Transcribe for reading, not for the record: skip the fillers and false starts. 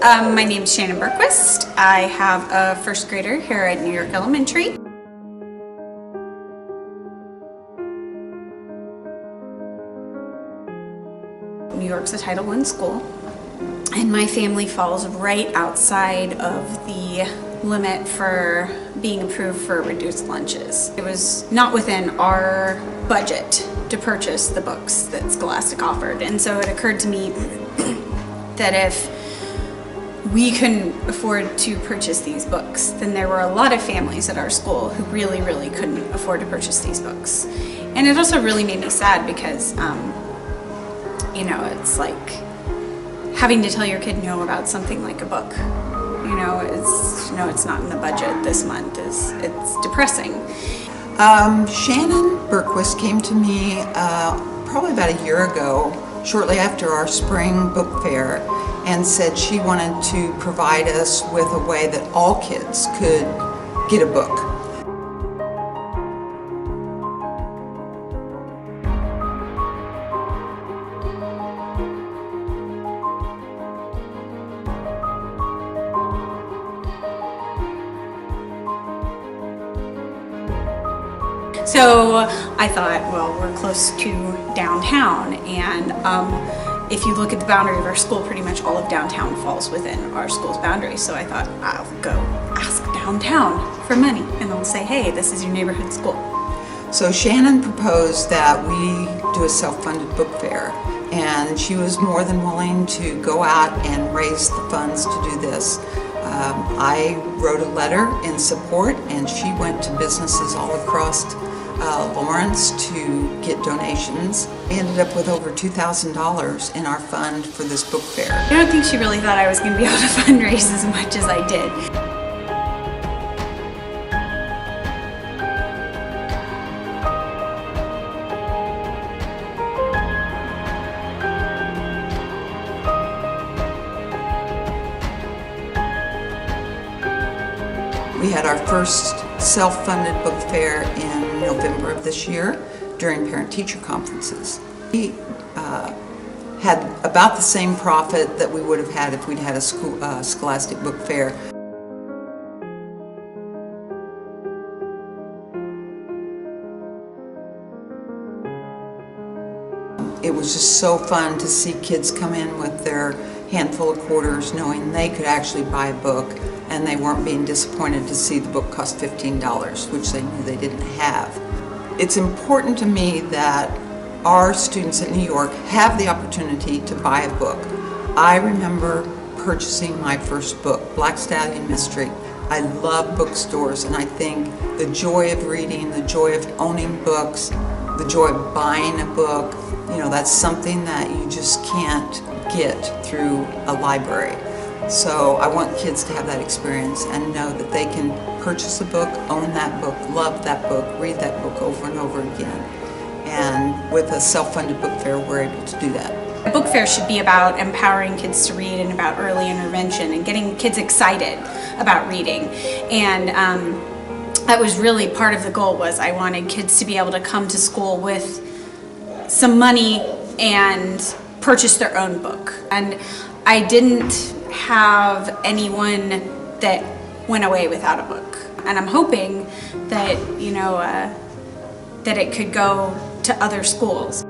My name is Shannon Berquist. I have a first grader here at New York Elementary. New York's a Title I school, and my family falls right outside of the limit for being approved for reduced lunches. It was not within our budget to purchase the books that Scholastic offered, and so it occurred to me that if we couldn't afford to purchase these books, then there were a lot of families at our school who really couldn't afford to purchase these books. And it also really made me sad because you know, it's like having to tell your kid no about something like a book. You know, it's not in the budget this month. It's depressing. Shannon Berquist came to me probably about a year ago, shortly after our spring book fair, and said she wanted to provide us with a way that all kids could get a book. So I thought, well, we're close to downtown, and if you look at the boundary of our school, pretty much all of downtown falls within our school's boundaries. So I thought, I'll go ask downtown for money, and they'll say, hey, this is your neighborhood school. So Shannon proposed that we do a self-funded book fair, and she was more than willing to go out and raise the funds to do this. I wrote a letter in support, and she went to businesses all across Lawrence to get donations. We ended up with over $2,000 in our fund for this book fair. I don't think she really thought I was going to be able to fundraise as much as I did. We had our first self-funded book fair in November of this year during parent-teacher conferences. We had about the same profit that we would have had if we'd had a Scholastic book fair. It was just so fun to see kids come in with their handful of quarters knowing they could actually buy a book, and they weren't being disappointed to see the book cost $15, which they knew they didn't have. It's important to me that our students at New York have the opportunity to buy a book. I remember purchasing my first book, Black Stallion Mystery. I love bookstores, and I think the joy of reading, the joy of owning books, the joy of buying a book, you know, that's something that you just can't get through a library. So I want kids to have that experience and know that they can purchase a book, own that book, love that book, read that book over and over again. And with a self-funded book fair, we're able to do that. A book fair should be about empowering kids to read and about early intervention and getting kids excited about reading. And that was really part of the goal. Was I wanted kids to be able to come to school with some money and purchase their own book. And I didn't have anyone that went away without a book. And I'm hoping that, you know, that it could go to other schools.